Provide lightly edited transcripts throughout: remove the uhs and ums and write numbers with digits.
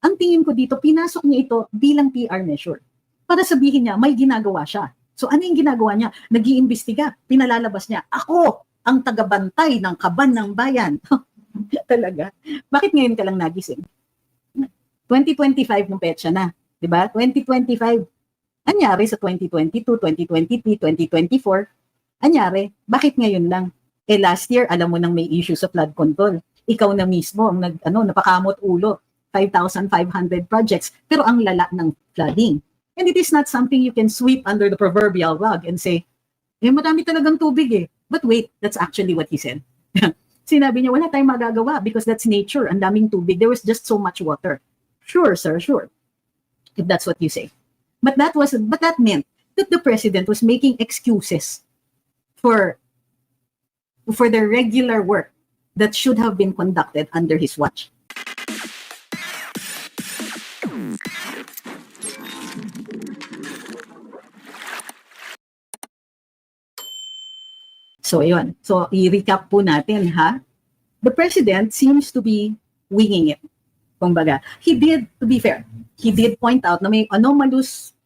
Ang tingin ko dito, pinasok niya ito bilang PR measure. Para sabihin niya, may ginagawa siya. So ano yung ginagawa niya? Nag-iimbestiga, pinalalabas niya, ako ang tagabantay ng kaban ng bayan. Talaga. Bakit ngayon ka lang nagising? 2025 nung petsa na. Diba? 2025. Anyari sa 2022, 2023, 2024, anyari, bakit ngayon lang? Last year, alam mo nang may issue sa flood control. Ikaw na mismo ang napakamot ulo. 5,500 projects, pero ang lala ng flooding. And it is not something you can sweep under the proverbial rug and say, marami talagang tubig eh. But wait, that's actually what he said. Sinabi niya, wala tayong magagawa because that's nature. Ang daming tubig. There was just so much water. Sure, sir, sure. If that's what you say. But that meant that the president was making excuses for the regular work that should have been conducted under his watch. So, yun. So, i-recap po natin, ha? The president seems to be winging it. Kumbaga, to be fair, he did point out na may anomalous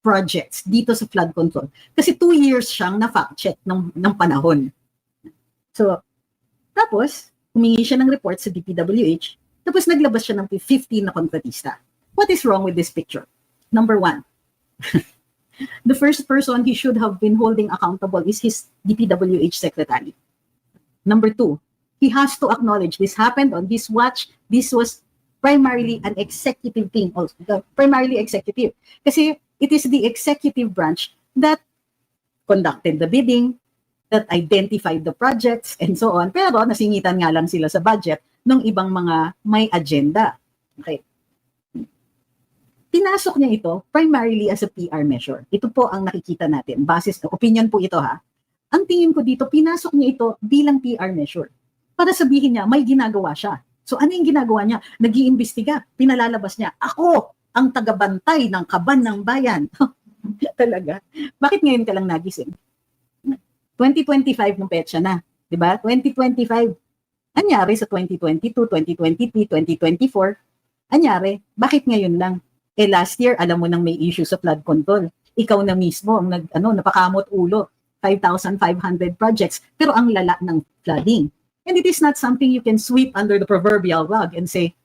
projects dito sa flood control. Kasi 2 years siyang na-fact check ng panahon. So, tapos, humingi siya ng report sa DPWH, tapos naglabas siya ng 15 na kontratista. What is wrong with this picture? Number 1, the first person he should have been holding accountable is his DPWH secretary. Number 2, he has to acknowledge this happened on his watch. This was primarily an executive thing, also primarily executive. Kasi it is the executive branch that conducted the bidding, that identified the projects, and so on. Pero nasingitan nga lang sila sa budget ng ibang mga may agenda. Okay. Pinasok niya ito primarily as a PR measure. Ito po ang nakikita natin. Basis, opinion po ito, ha. Ang tingin ko dito, pinasok niya ito bilang PR measure. Para sabihin niya, may ginagawa siya. So ano yung ginagawa niya? Nag-iimbestiga, pinalalabas niya, ako ang tagabantay ng kaban ng bayan. Talaga. Bakit ngayon ka lang nagising? 2025 nung petsa na. Diba? 2025. Anyari sa 2022, 2023, 2024, anyari, bakit ngayon lang? Last year, alam mo nang may issue sa flood control. Ikaw na mismo ang napakamot ulo. 5,500 projects, pero ang lala ng flooding. And it is not something you can sweep under the proverbial rug and say,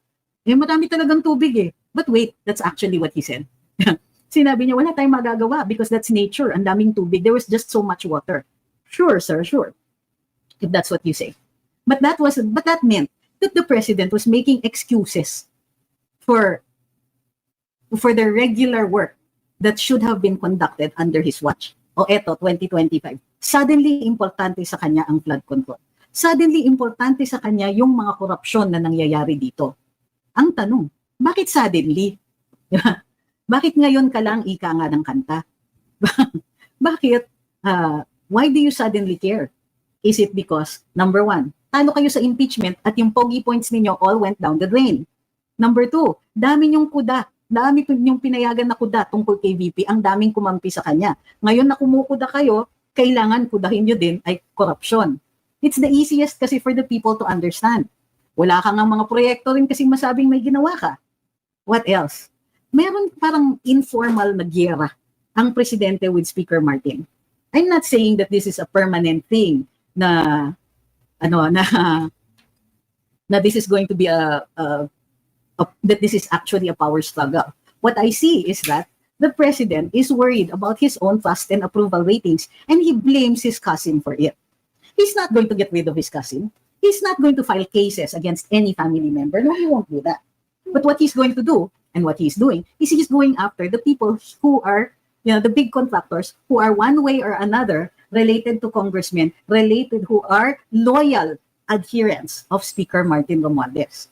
marami talagang tubig eh. But wait, that's actually what he said. Sinabi niya, wala tayong magagawa because that's nature. Ang daming tubig. There was just so much water. Sure, sir, sure. If that's what you say. But that meant that the president was making excuses for the regular work that should have been conducted under his watch. O eto, 2025. Suddenly, importante sa kanya ang flood control. Suddenly, importante sa kanya yung mga korupsyon na nangyayari dito. Ang tanong, bakit suddenly? Bakit ngayon ka lang ika nga ng kanta? Bakit? Why do you suddenly care? Is it because, number 1, talo kayo sa impeachment at yung pogi points ninyo all went down the drain? Number 2, dami niyong kuda. Dami yung pinayagan na kuda tungkol kay VP, ang daming kumampi sa kanya. Ngayon na kumukuda kayo, kailangan kudahin nyo din ay korupsyon. It's the easiest kasi for the people to understand. Wala kang mga proyekto rin kasi masabing may ginawa ka. What else? Meron parang informal na giyera ang presidente with Speaker Martin. I'm not saying that this is a permanent thing na this is going to be that this is actually a power struggle. What I see is that the president is worried about his own trust and approval ratings, and he blames his cousin for it. He's not going to get rid of his cousin. He's not going to file cases against any family member. No, he won't do that. But what he's going to do, and what he's doing, is he's going after the people who are, the big contractors who are one way or another related to congressmen, who are loyal adherents of Speaker Martin Romualdez.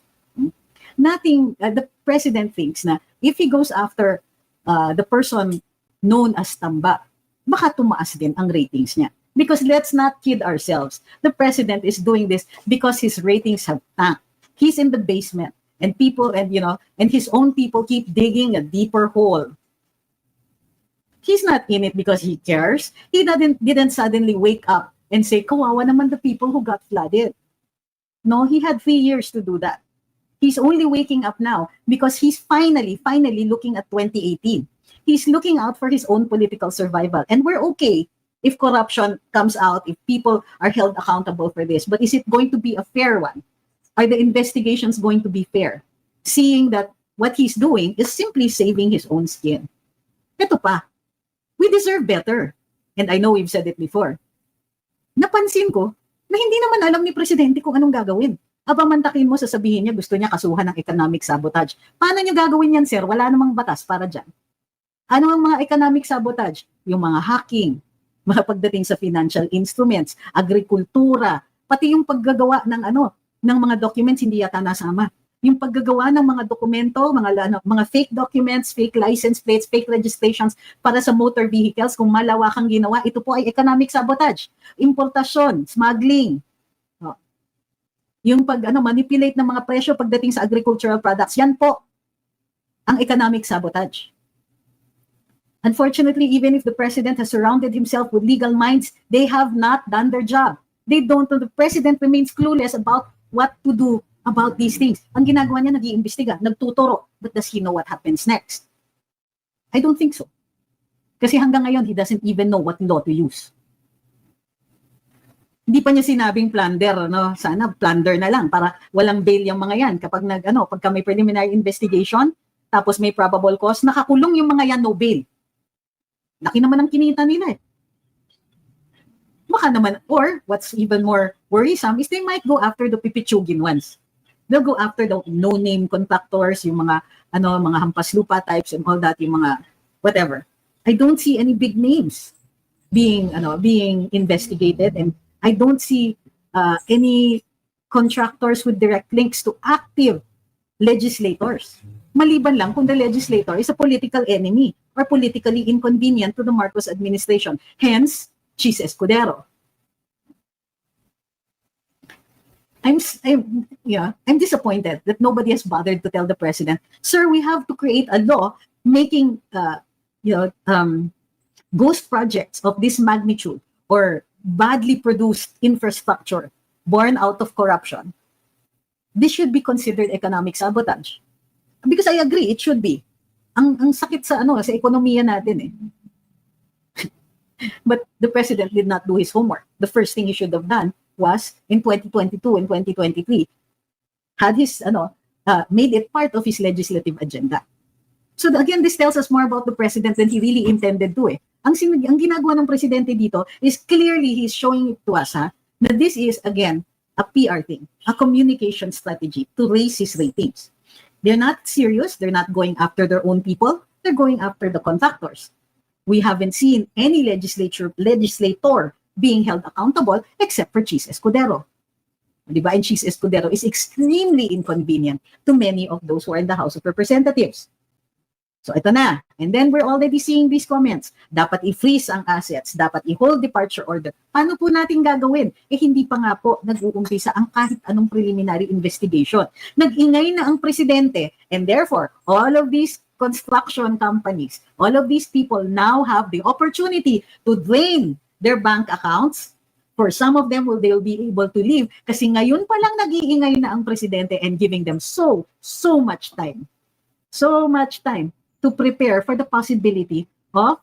The president thinks na if he goes after the person known as Tamba, baka tumaas din ang ratings niya. Because let's not kid ourselves. The president is doing this because his ratings have tanked. He's in the basement, and people and his own people keep digging a deeper hole. He's not in it because he cares. He didn't suddenly wake up and say, kawawa naman the people who got flooded. No, he had 3 years to do that. He's only waking up now because he's finally looking at 2018. He's looking out for his own political survival. And we're okay if corruption comes out, if people are held accountable for this. But is it going to be a fair one? Are the investigations going to be fair? Seeing that what he's doing is simply saving his own skin. Ito pa, we deserve better. And I know we've said it before. Napansin ko na hindi naman alam ni Presidente kung anong gagawin. Aba mantakin mo, sasabihin niya gusto niya kasuhan ng economic sabotage. Paano niyo gagawin yan, sir? Wala namang batas para dyan. Ano ang mga economic sabotage? Yung mga hacking, mga pagdating sa financial instruments, agrikultura, pati yung paggagawa ng ng mga documents hindi yata nasama. Yung paggagawa ng mga dokumento, mga fake documents, fake license plates, fake registrations para sa motor vehicles, kung malawakang ginawa, ito po ay economic sabotage. Importasyon, smuggling, yung manipulate ng mga presyo pagdating sa agricultural products, yan po ang economic sabotage. Unfortunately, even if the president has surrounded himself with legal minds, they have not done their job. They don't. The president remains clueless about what to do about these things. Ang ginagawa niya, nag-iimbestiga, nagtuturo. But does he know what happens next? I don't think so. Kasi hanggang ngayon, he doesn't even know what law to use. Hindi pa niya sinabing plunder, no? Sana plunder na lang para walang bail yung mga yan. Kapag pagka may preliminary investigation, tapos may probable cause, nakakulong yung mga yan, no bail. Laki naman ang kinita nila eh. Baka naman, or what's even more worrisome is they might go after the pipichugin ones. They'll go after the no-name contractors, yung mga mga hampas lupa types and all that, yung mga whatever. I don't see any big names being investigated, and I don't see any contractors with direct links to active legislators. Maliban lang kung the legislator is a political enemy or politically inconvenient to the Marcos administration. Hence, Chis Escudero. I'm disappointed that nobody has bothered to tell the president, sir, we have to create a law making ghost projects of this magnitude or badly produced infrastructure born out of corruption. This should be considered economic sabotage. Because I agree, it should be. Ang sakit sa sa ekonomiya natin eh. But the president did not do his homework. The first thing he should have done was in 2022 and 2023 had his made it part of his legislative agenda. So again, this tells us more about the president than he really intended to eh. Ang ginagawa ng presidente dito is clearly he's showing it to us that this is again a PR thing, a communication strategy to raise his ratings. They're not serious, they're not going after their own people, they're going after the contractors. We haven't seen any legislator being held accountable except for Chis Escudero. Diba? And Chis Escudero is extremely inconvenient to many of those who are in the House of Representatives. So ito na. And then we're already seeing these comments. Dapat i-freeze ang assets. Dapat i-hold departure order. Paano po natin gagawin? Hindi pa nga po nag-uumpisa ang kahit anong preliminary investigation. Nag-ingay na ang presidente. And therefore, all of these construction companies, all of these people now have the opportunity to drain their bank accounts. For some of them, they'll be able to leave. Kasi ngayon pa lang nag-iingay na ang presidente and giving them so much time. So much time to prepare for the possibility of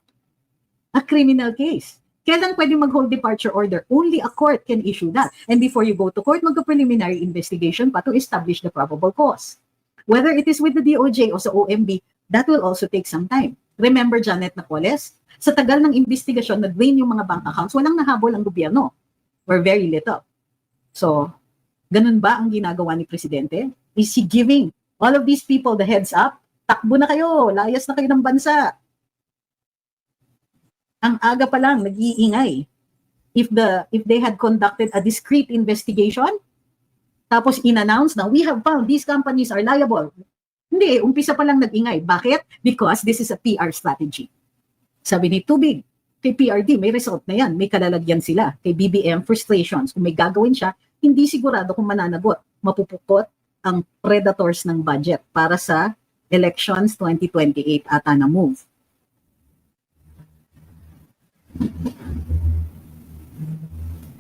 a criminal case. Kailan pwede mag-hold departure order? Only a court can issue that. And before you go to court, mag-preliminary investigation pa to establish the probable cause. Whether it is with the DOJ o sa OMB, that will also take some time. Remember Janet Napoles? Sa tagal ng investigasyon, nag-drain yung mga bank accounts, walang nahabol ang gobyerno. Or very little. So, ganun ba ang ginagawa ni Presidente? Is he giving all of these people the heads up? Takbo na kayo, layas na kayo ng bansa. Ang aga pa lang, nag-iingay. If they had conducted a discreet investigation, tapos in-announce na we have found these companies are liable. Hindi, umpisa pa lang nag-ingay. Bakit? Because this is a PR strategy. Sabi ni Tubig, kay PRD, may result na yan. May kalalagyan sila. Kay BBM, frustrations. Kung may gagawin siya, hindi sigurado kung mananagot. Mapupukot ang predators ng budget para sa elections 2028 ata na move.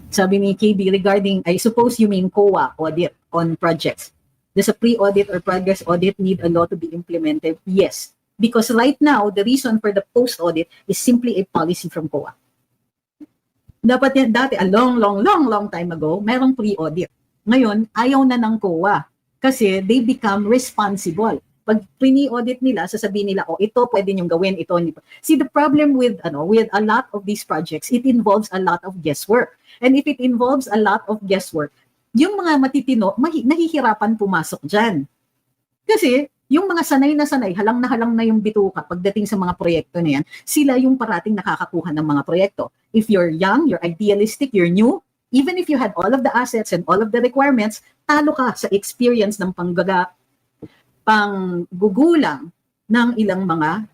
Sabi ni KB regarding, I suppose you mean COA audit on projects. Does a pre-audit or progress audit need a law to be implemented? Yes. Because right now, the reason for the post-audit is simply a policy from COA. Dapat yan, dati, a long time ago, merong pre-audit. Ngayon, ayaw na ng COA kasi they become responsible. Pag pre-audit nila, sasabihin nila, oh, ito pwede niyong gawin, ito. See, the problem with a lot of these projects, it involves a lot of guesswork. And if it involves a lot of guesswork, yung mga matitino, nahihirapan pumasok dyan. Kasi, yung mga sanay na halang na yung bituka pagdating sa mga proyekto na yan, sila yung parating nakakakuha ng mga proyekto. If you're young, you're idealistic, you're new, even if you had all of the assets and all of the requirements, talo ka sa experience ng panggugulang ng ilang mga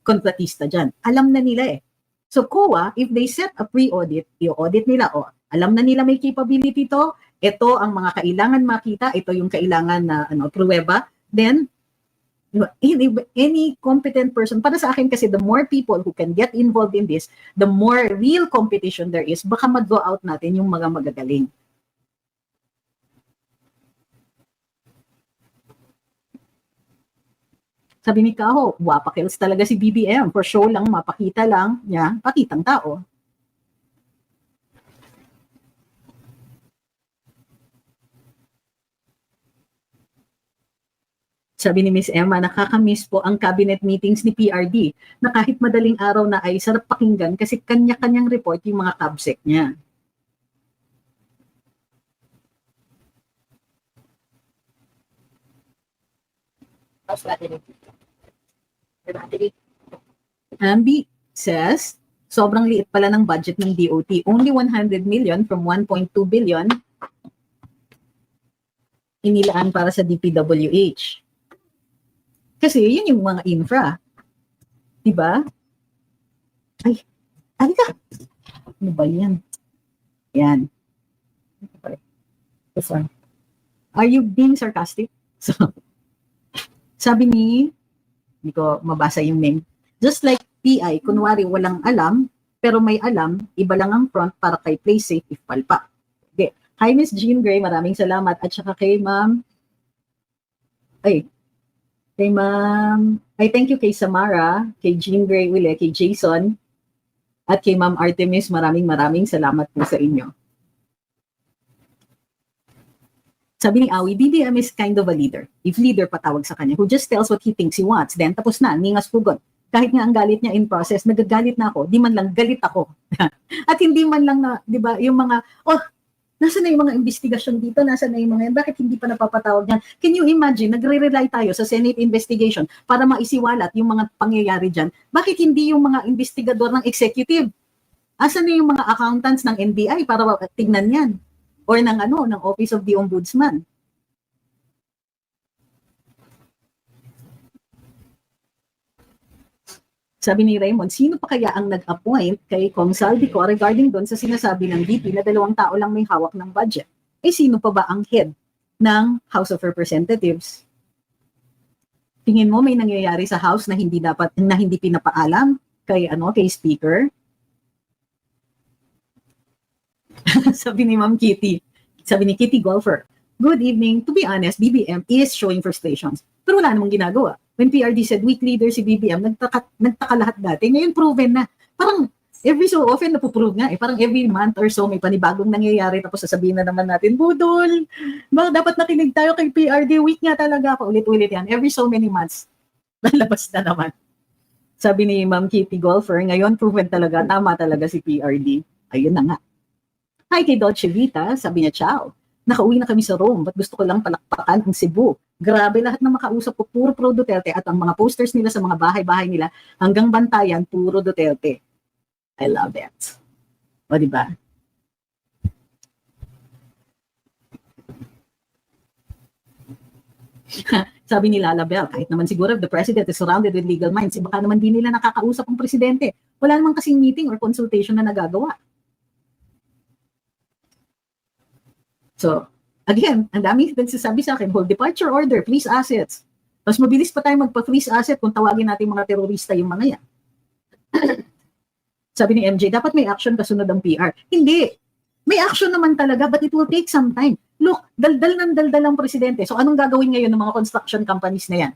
kontratista dyan. Alam na nila eh. So COA, if they set a pre-audit, i-audit nila, alam na nila may capability to, ito ang mga kailangan makita, ito yung kailangan na pruweba, then any competent person, para sa akin kasi the more people who can get involved in this, the more real competition there is, baka mag-go out natin yung mga magagaling. Sabi ni Kaho, wapakils talaga si BBM. For show lang, mapakita lang niya, pakitang tao. Sabi ni Miss Emma, nakakamiss po ang cabinet meetings ni PRD na kahit madaling araw na ay sarap pakinggan kasi kanya-kanyang report yung mga kabsek niya. Ambi says, sobrang liit pala ng budget ng DOT. Only 100 million from 1.2 billion inilaan para sa DPWH. Kasi yun yung mga infra. Diba? Ay, alika. Ano ba yan? Yan. This one. Are you being sarcastic? So, sabi ni, hindi ko mabasa yung name, just like PI, kunwari walang alam, pero may alam, iba lang ang front para kay play safe if palpa. Okay. Hi, Miss Jean Gray, maraming salamat. At saka kay Ma'am, thank you kay Samara, kay Jean Gray uli, kay Jason, at kay Ma'am Artemis, maraming salamat po sa inyo. Sabi ni Awi, BBM is kind of a leader. If leader patawag sa kanya, who just tells what he thinks he wants. Then tapos na, ningas pugon. Kahit nga ang galit niya in process, nagagalit na ako, di man lang galit ako. At hindi man lang na, di ba, yung mga, nasa na yung mga investigasyon dito, nasa na yung mga yan, bakit hindi pa napapatawag yan? Can you imagine, nagre-rely tayo sa Senate investigation para maisiwalat yung mga pangyayari dyan. Bakit hindi yung mga investigador ng executive? Asa na yung mga accountants ng NBI para tignan yan? Or ng Office of the Ombudsman. Sabi ni Raymond, sino pa kaya ang nag-appoint kay Kong Saldico regarding doon sa sinasabi ng VP na 2 tao lang may hawak ng budget? Sino pa ba ang head ng House of Representatives? Tingin mo may nangyayari sa House na hindi pinapaalam kay Speaker? Sabi ni Ma'am Kitty, sabi ni Kitty Golfer, good evening. To be honest, BBM is showing frustrations. Pero wala namang ginagawa. When PRD said weak leader si BBM, nagtaka lahat dati. Ngayon proven na. Parang every so often napuprove nga. Parang every month or so may panibagong nangyayari tapos sasabihin na naman natin, budol, dapat nakinig tayo kay PRD. Weak nga talaga. Paulit-ulit yan. Every so many months. Lalabas na naman. Sabi ni Ma'am Kitty Golfer, ngayon proven talaga, tama talaga si PRD. Ayun na nga. Hi kay Dolce Vita, sabi niya, ciao. Nakauwi na kami sa Rome, ba't gusto ko lang palakpakan ang Cebu. Grabe, lahat ng makausap ko, puro pro Duterte at ang mga posters nila sa mga bahay-bahay nila, hanggang Bantayan, puro Duterte. I love it. O, diba? Sabi ni Lala Bell, kahit naman siguro if the president is surrounded with legal minds, baka naman di nila nakakausap ang presidente. Wala namang kasing meeting or consultation na nagagawa. So, again, ang daming nagsasabi sa akin, hold departure order, freeze assets. Mas mabilis pa tayo magpa-freeze asset kung tawagin natin mga terorista yung mga yan. Sabi ni MJ, dapat may action kasunod ang PR. Hindi. May action naman talaga, but it will take some time. Look, daldal ng daldal ang presidente. So anong gagawin ngayon ng mga construction companies na yan?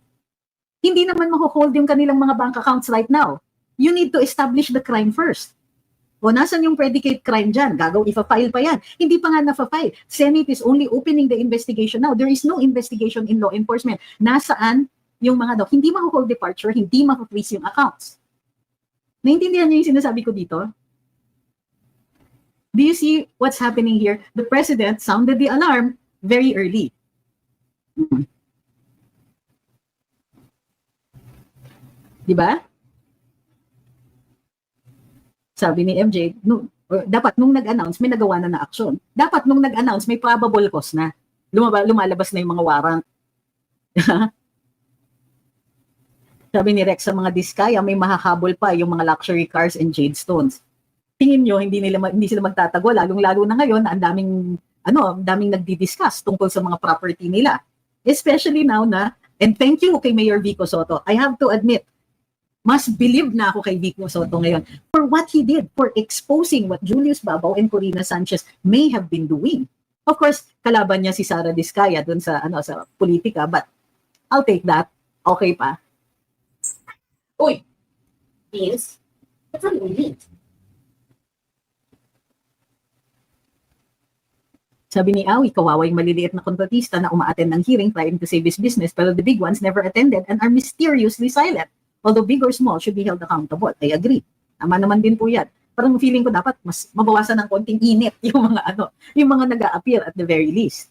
Hindi naman maho-hold yung kanilang mga bank accounts right now. You need to establish the crime first. O nasan yung predicate crime dyan? Ifa-file pa yan. Hindi pa nga na-file. Senate is only opening the investigation now. There is no investigation in law enforcement. Nasaan yung mga hindi maho-hold departure, hindi maho-freeze yung accounts. Naintindihan niyo yung sinasabi ko dito? Do you see what's happening here? The president sounded the alarm very early. Diba? Sabi ni MJ, dapat nung nag-announce, may nagawa na aksyon. Dapat nung nag-announce, may probable cause na. Lumalabas na yung mga warrant. Sabi ni Rex, sa mga diskaya, may mahahabol pa yung mga luxury cars and jade stones. Tingin nyo, hindi sila magtatago, lalong-lalo na ngayon, ang daming nagdi-discuss tungkol sa mga property nila. Especially now na, and thank you kay Mayor Vico Soto, I have to admit, mas believe na ako kay Vico Soto ngayon for what he did, for exposing what Julius Babaw and Corina Sanchez may have been doing. Of course, kalaban niya si Sara Diskaya dun sa sa politika, but I'll take that. Okay pa. Uy, Vince, what's wrong with me? Sabi ni Awi, kawawa yung maliliit na kontratista na umaattend ng hearing trying to save his business, pero the big ones never attended and are mysteriously silent. Although big or small should be held accountable. I agree. Tama naman din po yan. Parang feeling ko dapat mas mabawasan ng konting init yung mga nag-a-appear at the very least.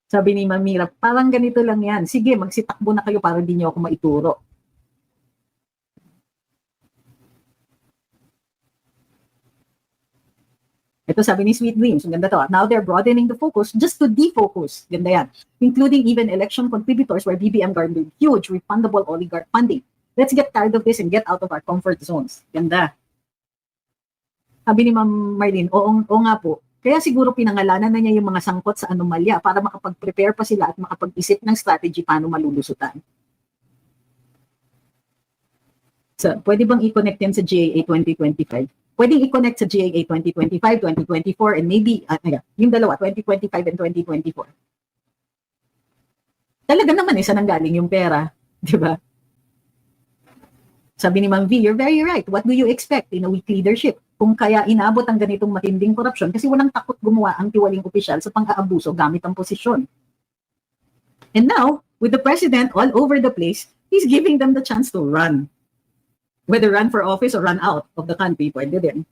Sabi ni Mamira, parang ganito lang yan. Sige, magsitakbo na kayo para di niyo ako maituro. Ito sabi ni Sweet Dreams, ang ganda to. Now they're broadening the focus just to defocus. Ganda yan. Including even election contributors where BBM garnered huge refundable oligarch funding. Let's get tired of this and get out of our comfort zones. Ganda. Sabi ni Ma'am Marlene, oo nga po. Kaya siguro pinangalanan na niya yung mga sangkot sa anomalya para makapag-prepare pa sila at makapag-isip ng strategy paano malulusutan. So, pwede bang i-connect yan sa GAA 2025? Pwedeng i-connect sa GAA 2025, 2024, and maybe, yung dalawa, 2025 and 2024. Talaga naman saan nanggaling yung pera, di ba? Sabi ni Ma'am V, you're very right. What do you expect in a weak leadership? Kung kaya inabot ang ganitong matinding korupsyon kasi walang takot gumawa ang tiwaling opisyal sa pang-aabuso gamit ang posisyon. And now, with the president all over the place, he's giving them the chance to run. Whether run for office or run out of the country, pwede din.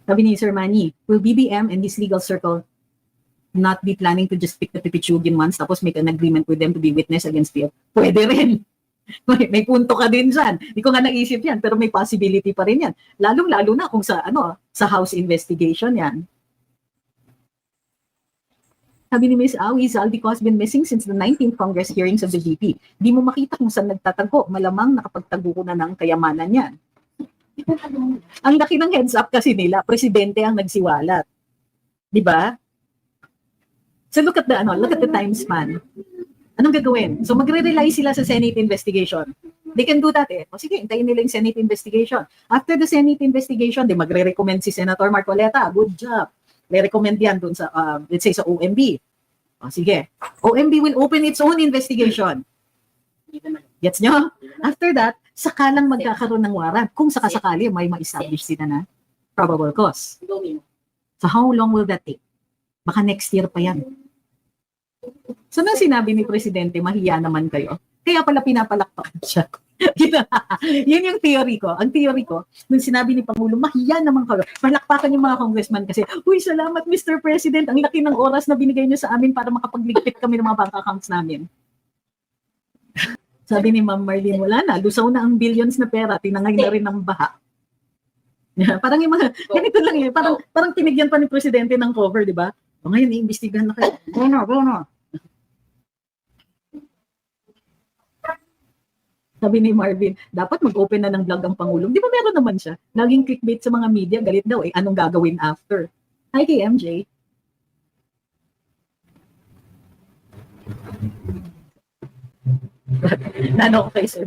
Sabi ni Sir Manny, will BBM and his legal circle not be planning to just pick the Pipichugin ones tapos make an agreement with them to be witness against PF? Pwede rin. May punto ka din dyan. Hindi ko nga naisip yan, pero may possibility pa rin yan. Lalong-lalo na kung sa House investigation yan. Sabi ni Ms. Awi, Zaldico has been missing since the 19th Congress hearings of the VP. Di mo makita kung saan nagtatago. Malamang nakapagtago ko na ng kayamanan yan. Ang laki ng heads up kasi nila, presidente ang nagsiwalat. Di ba? So look at the time span. Anong gagawin? So magre-rely sila sa Senate investigation. They can do that O sige, hintayin nila yung Senate investigation. After the Senate investigation, magre-recommend si Senator Marcoleta. Good job. Re-recommend yan dun sa, let's say, sa OMB. O, sige. OMB will open its own investigation. Gets nyo? After that, saka lang magkakaroon ng warrant kung sakasakali may ma-establish sila na probable cause. So how long will that take? Baka next year pa yan. So nang sinabi ni Presidente, mahiya naman kayo. Kaya pala pinapalakpakan siya. Yun yung theory ko. Ang theory ko, nung sinabi ni Pangulo, mahiya naman kayo. Palakpakan yung mga congressman kasi, uy, salamat Mr. President, ang laki ng oras na binigay niyo sa amin para makapagligpit kami ng mga bank accounts namin. Sabi ni Ma'am Marlene, wala na, lusaw na ang billions na pera, tinangay na rin ng baha. Parang yung mga, ganito lang yun, parang tinigyan pa ni Presidente ng cover, di ba? O ngayon, iimbestigahan na kayo. Go na. Sabi ni Marvin, dapat mag-open na ng vlog ang Pangulong. Di ba meron naman siya? Laging clickbait sa mga media, galit daw anong gagawin after? Hi kay MJ. Nano ko kay sir.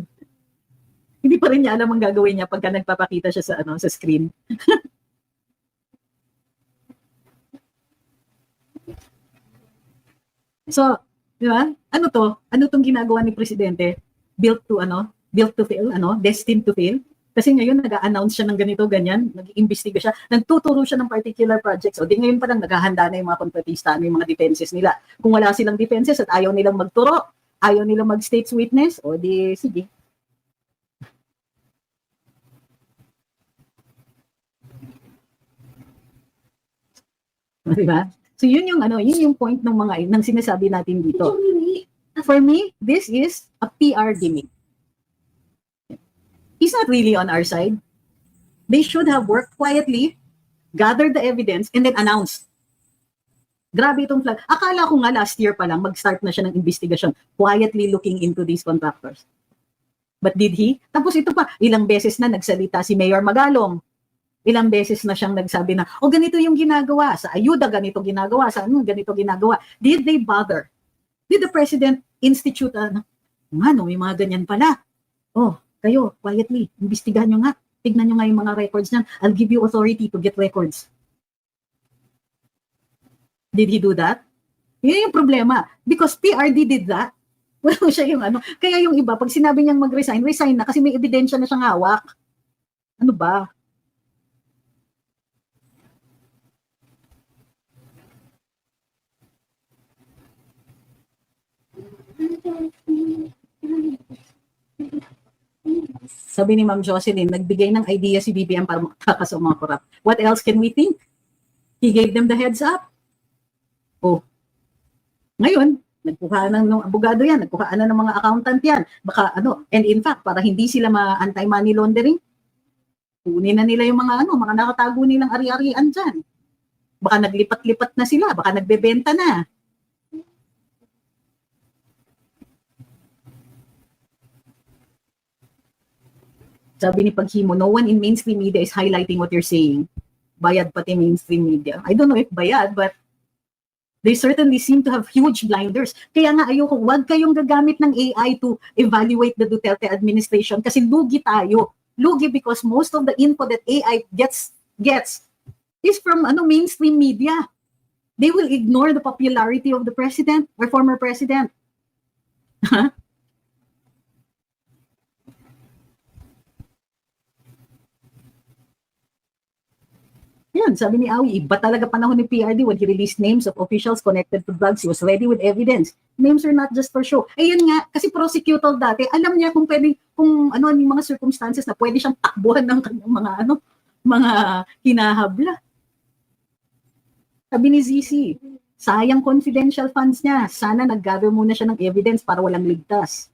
Hindi pa rin niya alam ang gagawin niya pagka nagpapakita siya sa sa screen. So, di ba? Ano to? Ano tong ginagawa ni Presidente? Built to fail, destined to fail. Kasi ngayon nag-a-announce siya ng ganito, ganyan, nag-iimbestiga siya, nagtuturo siya ng particular projects. O di ngayon pa lang naghahanda na yung mga kontratista, yung mga defenses nila. Kung wala silang defenses at ayaw nilang magturo, ayaw nilang mag-state's witness, o di sige. Diba? So yun yung point ng ng sinasabi natin dito. For me, this is a PR gimmick. He's not really on our side. They should have worked quietly, gathered the evidence, and then announced. Grabe itong flag. Akala ko nga last year pa lang, mag-start na siya ng investigation, quietly looking into these contractors. But did he? Tapos ito pa, ilang beses na nagsalita si Mayor Magalong. Ilang beses na siyang nagsabi na, ganito yung ginagawa. Sa ayuda, ganito ginagawa. Sa ganito ginagawa. Did they bother? Did the President institute, may mga ganyan pala. Kayo, quietly, imbestigahan nyo nga. Tignan nyo nga yung mga records niyan. I'll give you authority to get records. Did he do that? Yun yung problema. Because PRD did that. Wala siya yung Kaya yung iba, pag sinabi niyang mag-resign, resign na kasi may ebidensya na siyang hawak. Ano ba? Sabi ni Ma'am Jocelyn, nagbigay ng idea si BBM para makatakas ang mga korap. What else can we think? He gave them the heads up. Ngayon, nagkuha ng abogado yan, nagkuha ng mga accountant yan. Baka and in fact, para hindi sila anti-money laundering, kunin na nila yung mga mga nakatago nilang ari-arian dyan. Baka naglipat-lipat na sila, baka nagbebenta na. Sabi ni Paghimo, no one in mainstream media is highlighting what you're saying. Bayad pati mainstream media. I don't know if bayad, but they certainly seem to have huge blinders. Kaya nga ayoko, wag kayong gagamit ng AI to evaluate the Duterte administration kasi lugi tayo. Lugi because most of the info that AI gets is from mainstream media. They will ignore the popularity of the president or former president. Yan, sabi ni Awi, iba talaga panahon ni PRD when he released names of officials connected to drugs. He was ready with evidence. Names are not just for show. Ayun nga, kasi prosecutor dati, alam niya kung pwede, kung yung mga circumstances na pwede siyang takbuhan ng kanyang mga hinahabla. Sabi ni ZC, sayang confidential funds niya. Sana nag-gather muna siya ng evidence para walang ligtas.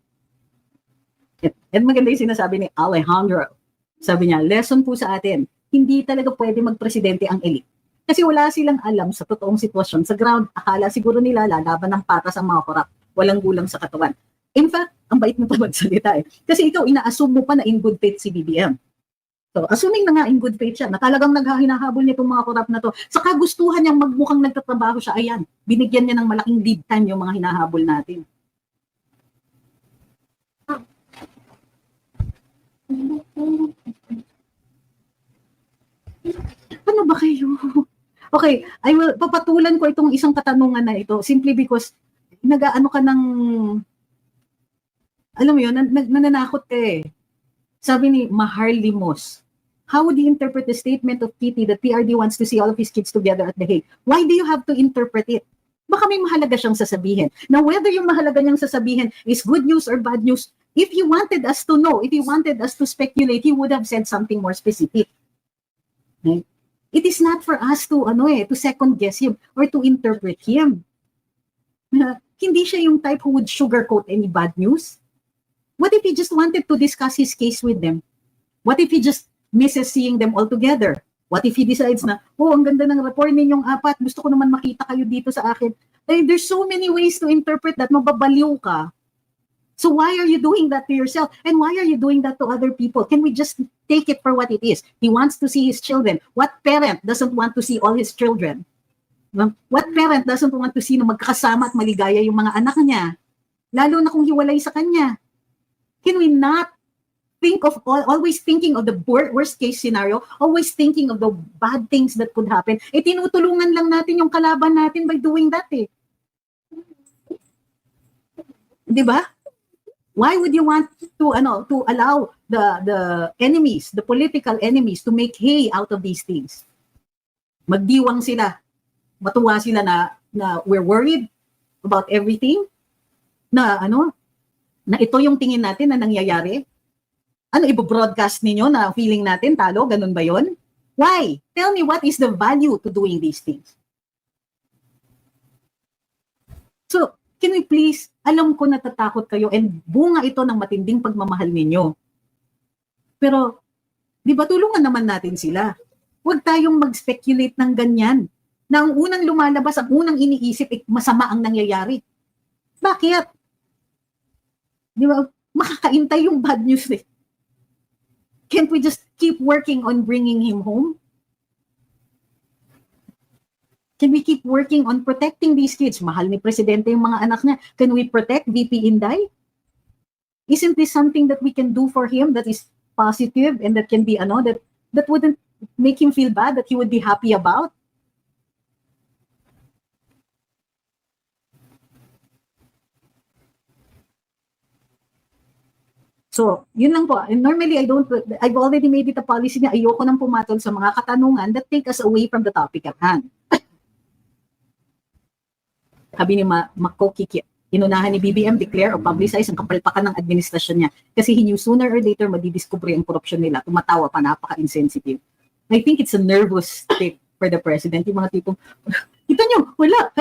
At maganda yung sinasabi ni Alejandro. Sabi niya, lesson po sa atin, hindi talaga pwede magpresidente ang elite. Kasi wala silang alam sa totoong sitwasyon. Sa ground, akala siguro nila lalaban ng patas ang mga korap. Walang gulang sa katawan. In fact, ang bait mo pa magsalita eh. Kasi ikaw, ina-assume mo pa na in good faith si BBM. So, assuming na nga in good faith siya, na talagang naghahinahabol niya itong mga korap na to, sa kagustuhan niyang magmukhang nagtatrabaho siya, ayan, binigyan niya ng malaking lead time yung mga hinahabol natin. Ano ba kayo? Okay, papatulan ko itong isang katanungan na ito simply because nag-aano ka ng, alam mo yun, nananakot ka eh. Sabi ni Mahar Limos, how would you interpret the statement of Kitty that PRD wants to see all of his kids together at The Hague? Why do you have to interpret it? Baka may mahalaga siyang sasabihin. Now, whether yung mahalaga niyang sasabihin is good news or bad news, if he wanted us to know, if he wanted us to speculate, he would have said something more specific. Right? It is not for us to to second guess him or to interpret him. Hindi siya yung type who would sugarcoat any bad news. What if he just wanted to discuss his case with them? What if he just misses seeing them all together? What if he decides na, ang ganda ng rapport ninyong apat, gusto ko naman makita kayo dito sa akin. There's so many ways to interpret that, mababaliw ka. So why are you doing that to yourself? And why are you doing that to other people? Can we just take it for what it is? He wants to see his children. What parent doesn't want to see all his children? What parent doesn't want to see na magkakasama at maligaya yung mga anak niya? Lalo na kung hiwalay sa kanya. Can we not always thinking of the worst case scenario, always thinking of the bad things that could happen. Tinutulungan lang natin yung kalaban natin by doing that eh. Di ba? Why would you want to allow the enemies, the political enemies, to make hay out of these things? Magdiwang sila. Matuwa sila na we're worried about everything. Na ito yung tingin natin na nangyayari. Ibo-broadcast ninyo na feeling natin talo? Ganun ba yon? Why? Tell me, what is the value to doing these things? So, can we please, alam ko natatakot kayo and bunga ito ng matinding pagmamahal ninyo. Pero, di ba tulungan naman natin sila? Huwag tayong mag-speculate ng ganyan. Na ang unang lumalabas, ang unang iniisip, masama ang nangyayari. Bakit? Di ba? Makakaintay yung bad news eh. Can't we just keep working on bringing him home? Can we keep working on protecting these kids? Mahal ni Presidente yung mga anak niya. Can we protect VP Inday? Isn't this something that we can do for him that is positive and that can be, that wouldn't make him feel bad, that he would be happy about? So, yun lang po. And normally, I've already made it a policy na ayoko nang pumatol sa mga katanungan that take us away from the topic at hand. Sabi ni Mako Kiki, inunahan ni BBM declare o publicize ang kapalpakan ng administrasyon niya kasi he knew sooner or later madidiscover ang korupsyon nila. Tumatawa pa, napaka-insensitive. I think it's a nervous state for the president. Yung mga tipong, kita nyo, wala.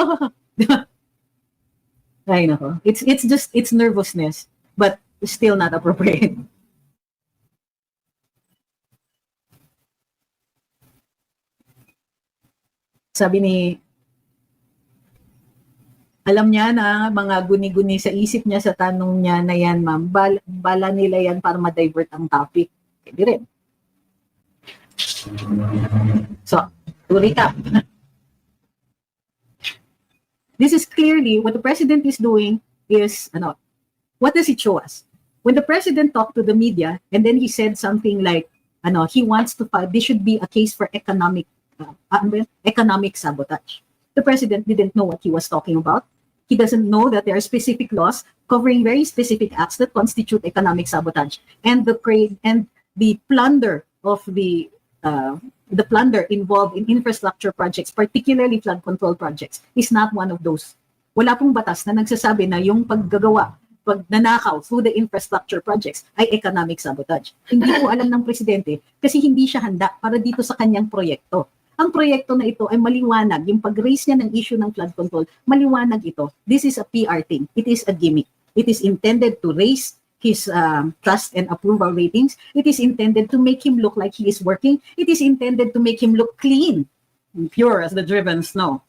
Ay, nako. It's nervousness. But still not appropriate. Sabi ni, alam niya na mga guni-guni sa isip niya sa tanong niya na yan, ma'am. Bala nila yan para ma-divert ang topic. Hindi rin. So, to recap. This is clearly what the president is doing is, what does it show us? When the president talked to the media and then he said something like, he wants to file, this should be a case for economic sabotage. The president didn't know what he was talking about. He doesn't know that there are specific laws covering very specific acts that constitute economic sabotage. And the plunder of the plunder involved in infrastructure projects, particularly flood control projects, is not one of those. Wala pong batas na nagsasabi na yung pagnanakaw through the infrastructure projects ay economic sabotage. Hindi po alam ng presidente kasi hindi siya handa para dito sa kanyang proyekto. Ang proyekto na ito ay maliwanag. Yung pag-raise niya ng issue ng flood control, maliwanag ito. This is a PR thing. It is a gimmick. It is intended to raise his trust and approval ratings. It is intended to make him look like he is working. It is intended to make him look clean, pure as the driven snow.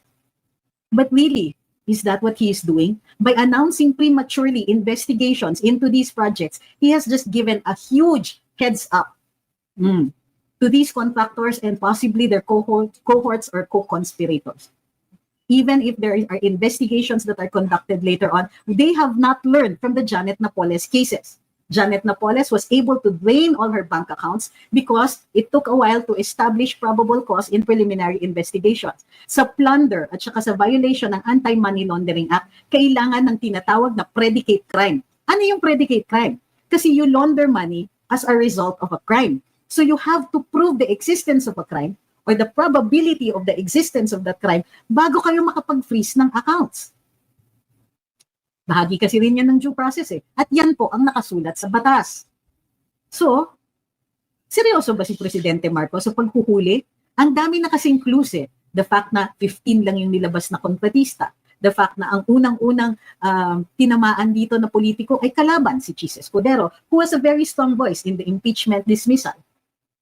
But really, is that what he is doing? By announcing prematurely investigations into these projects, he has just given a huge heads up to these contractors and possibly their cohorts or co-conspirators. Even if there are investigations that are conducted later on, they have not learned from the Janet Napoles cases. Janet Napoles was able to drain all her bank accounts because it took a while to establish probable cause in preliminary investigations. Sa plunder at saka sa violation ng Anti-Money Laundering Act, kailangan ng tinatawag na predicate crime. Ano yung predicate crime? Kasi you launder money as a result of a crime. So you have to prove the existence of a crime or the probability of the existence of that crime bago kayo makapag-freeze ng accounts. Bahagi kasi rin yan ng due process eh. At yan po ang nakasulat sa batas. So, seryoso ba si Presidente Marcos sa paghuhuli? Ang dami na kasing clues eh. The fact na 15 lang yung nilabas na kontratista. The fact na ang unang-unang tinamaan dito na politiko ay kalaban si Chis Escudero, who has a very strong voice in the impeachment dismissal.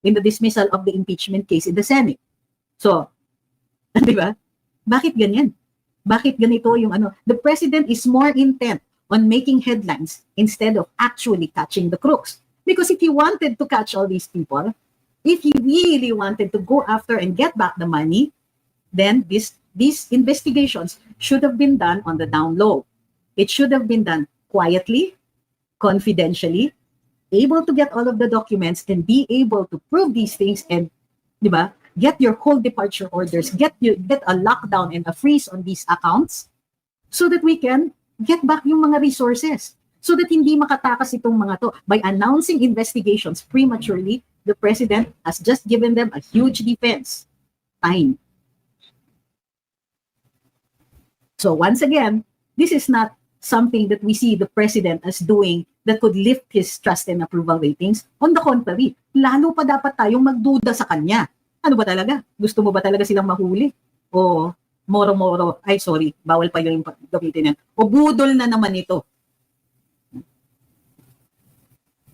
In the dismissal of the impeachment case in the Senate. So, di ba? Bakit ganyan? Bakit ganito yung the president is more intent on making headlines instead of actually catching the crooks. Because if he wanted to catch all these people, if he really wanted to go after and get back the money, then these investigations should have been done on the down low. It should have been done quietly, confidentially, able to get all of the documents and be able to prove these things and, di ba, get your whole departure orders, get a lockdown and a freeze on these accounts so that we can get back yung mga resources. So that hindi makatakas itong mga to. By announcing investigations prematurely, the president has just given them a huge defense. Time. So once again, this is not something that we see the president as doing that could lift his trust and approval ratings. On the contrary, lalo pa dapat tayong magduda sa kanya. Ano ba talaga? Gusto mo ba talaga silang mahuli? O moro-moro, ay sorry, bawal pa yung gamitin yan. O budol na naman ito.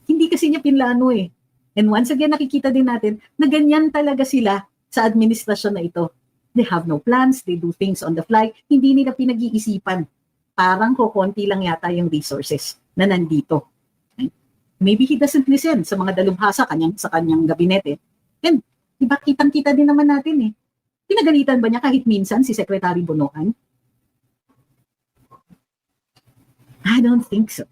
Hindi kasi niya pinlano eh. And once again, nakikita din natin na ganyan talaga sila sa administrasyon na ito. They have no plans, they do things on the fly, hindi nila pinag-iisipan. Parang kukunti lang yata yung resources na nandito. Maybe he doesn't listen sa mga dalubhasa sa kanyang gabinete. And diba, kitang-kita din naman natin eh. Pinagalitan ba niya kahit minsan si Secretary Bonoan? I don't think so.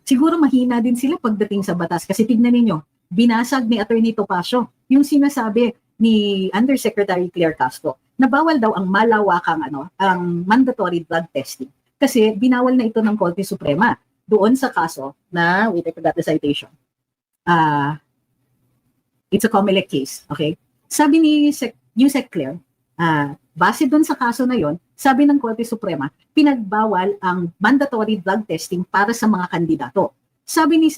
Siguro mahina din sila pagdating sa batas kasi tignan ninyo, binasag ni Attorney Topacio yung sinasabi ni Undersecretary Claire Castro na bawal daw ang malawakang ang mandatory blood testing kasi binawal na ito ng Korte Suprema doon sa kaso na, wait, I forgot the citation. It's a Comelec case, okay? Sabi ni Yusek Claire, base doon sa kaso na yon, sabi ng Korte Suprema, pinagbawal ang mandatory drug testing para sa mga kandidato. Sabi ni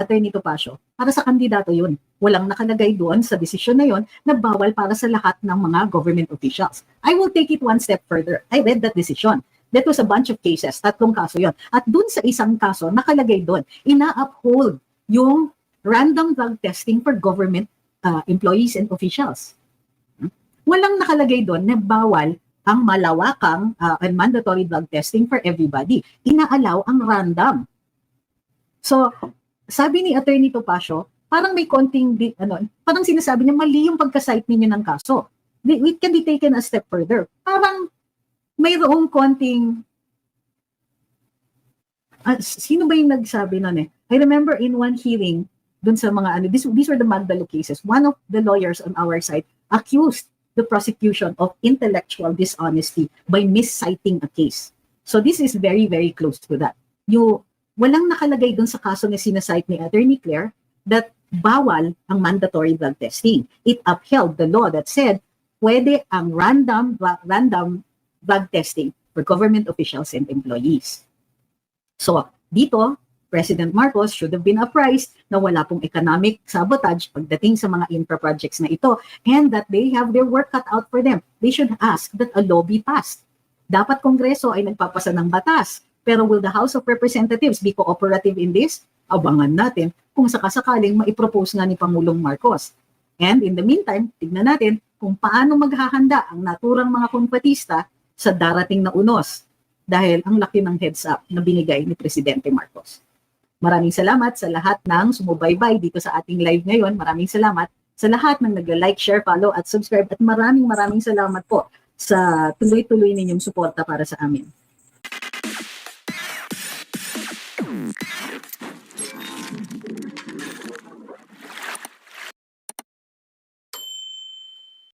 Attorney Topacio, para sa kandidato yun. Walang nakalagay doon sa desisyon na yon na bawal para sa lahat ng mga government officials. I will take it one step further. I read that decision. That was a bunch of cases, 3 kaso yon. At doon sa isang kaso, nakalagay doon, ina-uphold yung random drug testing for government employees and officials. Walang nakalagay doon na bawal ang malawakang and mandatory drug testing for everybody. Inaalaw ang random. So, sabi ni Attorney Topacio, parang may konting, parang sinasabi niya, mali yung pagka-cite ninyo ng kaso. It can be taken a step further. Parang mayroong konting, sino ba yung nagsabi nun eh? I remember in one hearing, dun sa mga, these were the Magdalo cases, one of the lawyers on our side accused the prosecution of intellectual dishonesty by misciting a case. So this is very, very close to that. Walang nakalagay dun sa kaso na sinasite ni Attorney Claire that bawal ang mandatory drug testing. It upheld the law that said pwede ang random drug testing for government officials and employees. So dito, President Marcos should have been apprised na wala pong economic sabotage pagdating sa mga infra projects na ito and that they have their work cut out for them. They should ask that a law be passed. Dapat Kongreso ay nagpapasa ng batas. Pero will the House of Representatives be cooperative in this? Abangan natin kung sakasakaling maipropose nga ni Pangulong Marcos. And in the meantime, tignan natin kung paano maghahanda ang naturang mga kompatista sa darating na unos dahil ang laki ng heads up na binigay ni Presidente Marcos. Maraming salamat sa lahat ng sumubaybay dito sa ating live ngayon. Maraming salamat sa lahat ng nag-like, share, follow at subscribe at maraming salamat po sa tuloy-tuloy ninyong suporta para sa amin.